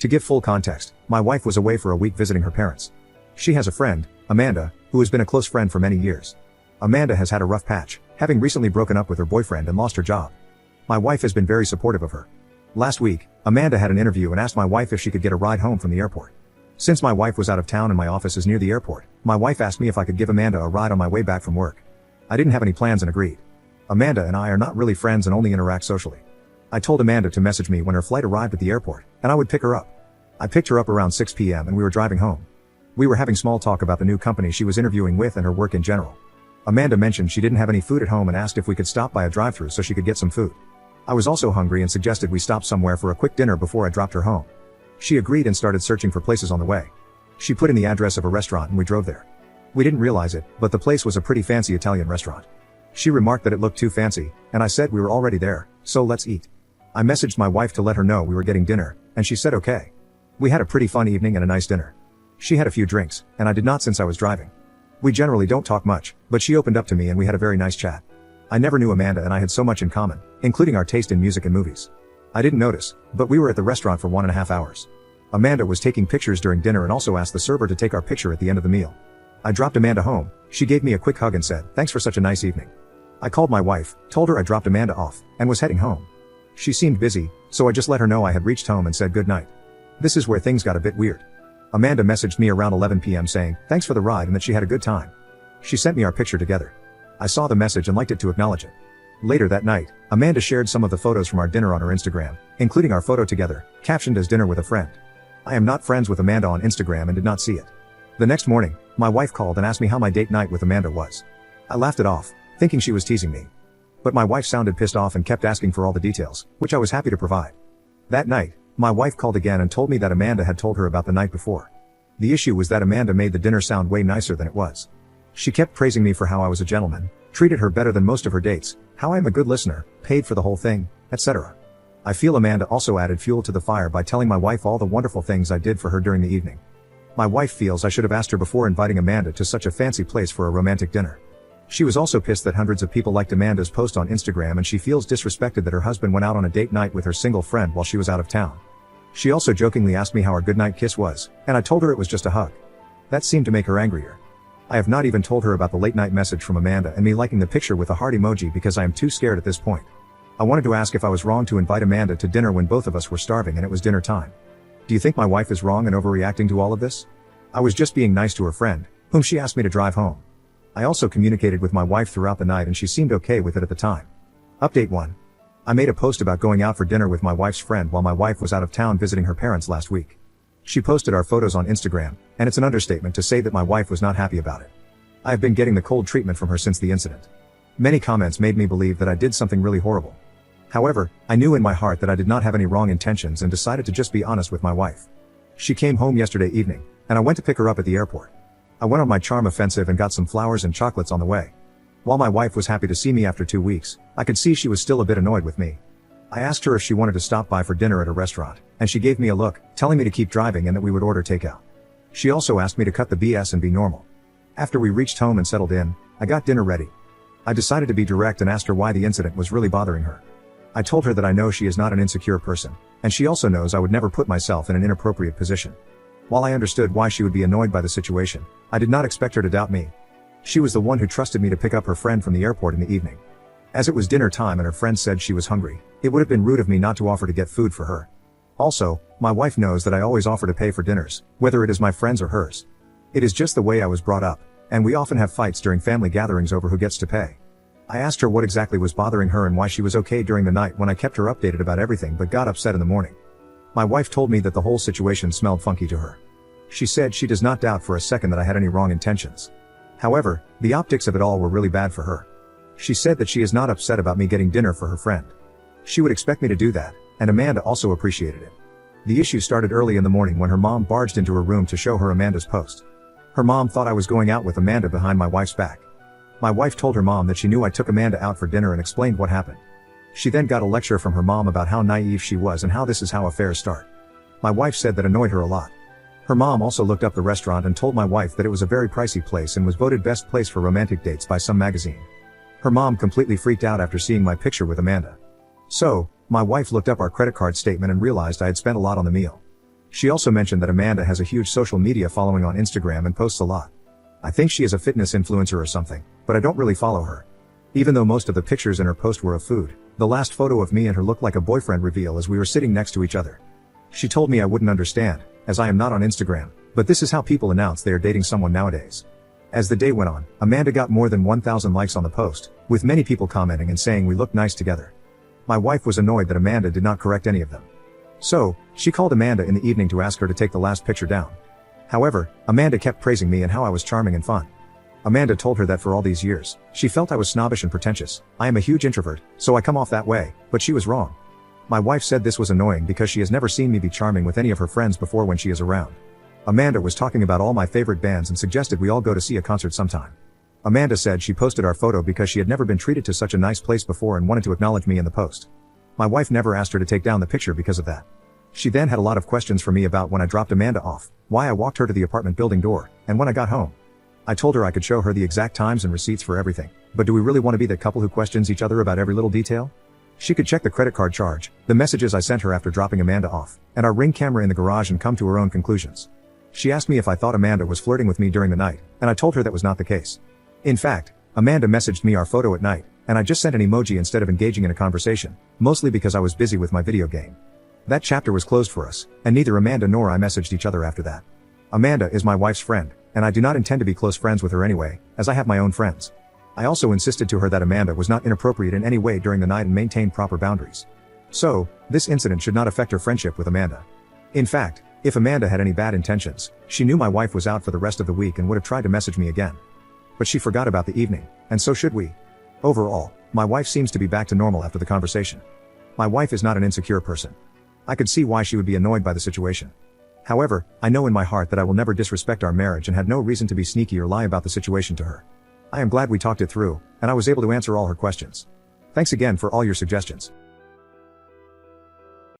To give full context, my wife was away for a week visiting her parents. She has a friend, Amanda, who has been a close friend for many years. Amanda has had a rough patch, having recently broken up with her boyfriend and lost her job. My wife has been very supportive of her. Last week, Amanda had an interview and asked my wife if she could get a ride home from the airport. Since my wife was out of town and my office is near the airport, my wife asked me if I could give Amanda a ride on my way back from work. I didn't have any plans and agreed. Amanda and I are not really friends and only interact socially. I told Amanda to message me when her flight arrived at the airport, and I would pick her up. I picked her up around 6 p.m. and we were driving home. We were having small talk about the new company she was interviewing with and her work in general. Amanda mentioned she didn't have any food at home and asked if we could stop by a drive-thru so she could get some food. I was also hungry and suggested we stop somewhere for a quick dinner before I dropped her home. She agreed and started searching for places on the way. She put in the address of a restaurant and we drove there. We didn't realize it, but the place was a pretty fancy Italian restaurant. She remarked that it looked too fancy, and I said we were already there, so let's eat. I messaged my wife to let her know we were getting dinner, and she said okay. We had a pretty fun evening and a nice dinner. She had a few drinks, and I did not since I was driving. We generally don't talk much, but she opened up to me and we had a very nice chat. I never knew Amanda and I had so much in common, including our taste in music and movies. I didn't notice, but we were at the restaurant for 1.5 hours. Amanda was taking pictures during dinner and also asked the server to take our picture at the end of the meal. I dropped Amanda home, she gave me a quick hug and said, "Thanks for such a nice evening." I called my wife, told her I dropped Amanda off, and was heading home. She seemed busy, so I just let her know I had reached home and said good night. This is where things got a bit weird. Amanda messaged me around 11 p.m. saying, thanks for the ride and that she had a good time. She sent me our picture together. I saw the message and liked it to acknowledge it. Later that night, Amanda shared some of the photos from our dinner on her Instagram, including our photo together, captioned as dinner with a friend. I am not friends with Amanda on Instagram and did not see it. The next morning, my wife called and asked me how my date night with Amanda was. I laughed it off, thinking she was teasing me. But my wife sounded pissed off and kept asking for all the details, which I was happy to provide. That night, my wife called again and told me that Amanda had told her about the night before. The issue was that Amanda made the dinner sound way nicer than it was. She kept praising me for how I was a gentleman, treated her better than most of her dates, how I am a good listener, paid for the whole thing, etc. I feel Amanda also added fuel to the fire by telling my wife all the wonderful things I did for her during the evening. My wife feels I should have asked her before inviting Amanda to such a fancy place for a romantic dinner. She was also pissed that hundreds of people liked Amanda's post on Instagram and she feels disrespected that her husband went out on a date night with her single friend while she was out of town. She also jokingly asked me how our goodnight kiss was, and I told her it was just a hug. That seemed to make her angrier. I have not even told her about the late night message from Amanda and me liking the picture with a heart emoji because I am too scared at this point. I wanted to ask if I was wrong to invite Amanda to dinner when both of us were starving and it was dinner time. Do you think my wife is wrong and overreacting to all of this? I was just being nice to her friend, whom she asked me to drive home. I also communicated with my wife throughout the night and she seemed okay with it at the time. Update 1. I made a post about going out for dinner with my wife's friend while my wife was out of town visiting her parents last week. She posted our photos on Instagram, and it's an understatement to say that my wife was not happy about it. I have been getting the cold treatment from her since the incident. Many comments made me believe that I did something really horrible. However, I knew in my heart that I did not have any wrong intentions and decided to just be honest with my wife. She came home yesterday evening, and I went to pick her up at the airport. I went on my charm offensive and got some flowers and chocolates on the way. While my wife was happy to see me after 2 weeks, I could see she was still a bit annoyed with me. I asked her if she wanted to stop by for dinner at a restaurant, and she gave me a look, telling me to keep driving and that we would order takeout. She also asked me to cut the BS and be normal. After we reached home and settled in, I got dinner ready. I decided to be direct and asked her why the incident was really bothering her. I told her that I know she is not an insecure person, and she also knows I would never put myself in an inappropriate position. While I understood why she would be annoyed by the situation, I did not expect her to doubt me. She was the one who trusted me to pick up her friend from the airport in the evening. As it was dinner time and her friend said she was hungry, it would have been rude of me not to offer to get food for her. Also, my wife knows that I always offer to pay for dinners, whether it is my friend's or hers. It is just the way I was brought up, and we often have fights during family gatherings over who gets to pay. I asked her what exactly was bothering her and why she was okay during the night when I kept her updated about everything but got upset in the morning. My wife told me that the whole situation smelled funky to her. She said she does not doubt for a second that I had any wrong intentions. However, the optics of it all were really bad for her. She said that she is not upset about me getting dinner for her friend. She would expect me to do that, and Amanda also appreciated it. The issue started early in the morning when her mom barged into her room to show her Amanda's post. Her mom thought I was going out with Amanda behind my wife's back. My wife told her mom that she knew I took Amanda out for dinner and explained what happened. She then got a lecture from her mom about how naive she was and how this is how affairs start. My wife said that annoyed her a lot. Her mom also looked up the restaurant and told my wife that it was a very pricey place and was voted best place for romantic dates by some magazine. Her mom completely freaked out after seeing my picture with Amanda. So, my wife looked up our credit card statement and realized I had spent a lot on the meal. She also mentioned that Amanda has a huge social media following on Instagram and posts a lot. I think she is a fitness influencer or something, but I don't really follow her. Even though most of the pictures in her post were of food, the last photo of me and her looked like a boyfriend reveal as we were sitting next to each other. She told me I wouldn't understand, as I am not on Instagram, but this is how people announce they are dating someone nowadays. As the day went on, Amanda got more than 1,000 likes on the post, with many people commenting and saying we looked nice together. My wife was annoyed that Amanda did not correct any of them. So, she called Amanda in the evening to ask her to take the last picture down. However, Amanda kept praising me and how I was charming and fun. Amanda told her that for all these years, she felt I was snobbish and pretentious. I am a huge introvert, so I come off that way, but she was wrong. My wife said this was annoying because she has never seen me be charming with any of her friends before when she is around. Amanda was talking about all my favorite bands and suggested we all go to see a concert sometime. Amanda said she posted our photo because she had never been treated to such a nice place before and wanted to acknowledge me in the post. My wife never asked her to take down the picture because of that. She then had a lot of questions for me about when I dropped Amanda off, why I walked her to the apartment building door, and when I got home. I told her I could show her the exact times and receipts for everything, but do we really want to be that couple who questions each other about every little detail? She could check the credit card charge, the messages I sent her after dropping Amanda off, and our Ring camera in the garage and come to her own conclusions. She asked me if I thought Amanda was flirting with me during the night, and I told her that was not the case. In fact, Amanda messaged me our photo at night, and I just sent an emoji instead of engaging in a conversation, mostly because I was busy with my video game. That chapter was closed for us, and neither Amanda nor I messaged each other after that. Amanda is my wife's friend, and I do not intend to be close friends with her anyway, as I have my own friends. I also insisted to her that Amanda was not inappropriate in any way during the night and maintained proper boundaries. So, this incident should not affect her friendship with Amanda. In fact, if Amanda had any bad intentions, she knew my wife was out for the rest of the week and would have tried to message me again. But she forgot about the evening, and so should we. Overall, my wife seems to be back to normal after the conversation. My wife is not an insecure person. I could see why she would be annoyed by the situation. However, I know in my heart that I will never disrespect our marriage and had no reason to be sneaky or lie about the situation to her. I am glad we talked it through, and I was able to answer all her questions. Thanks again for all your suggestions.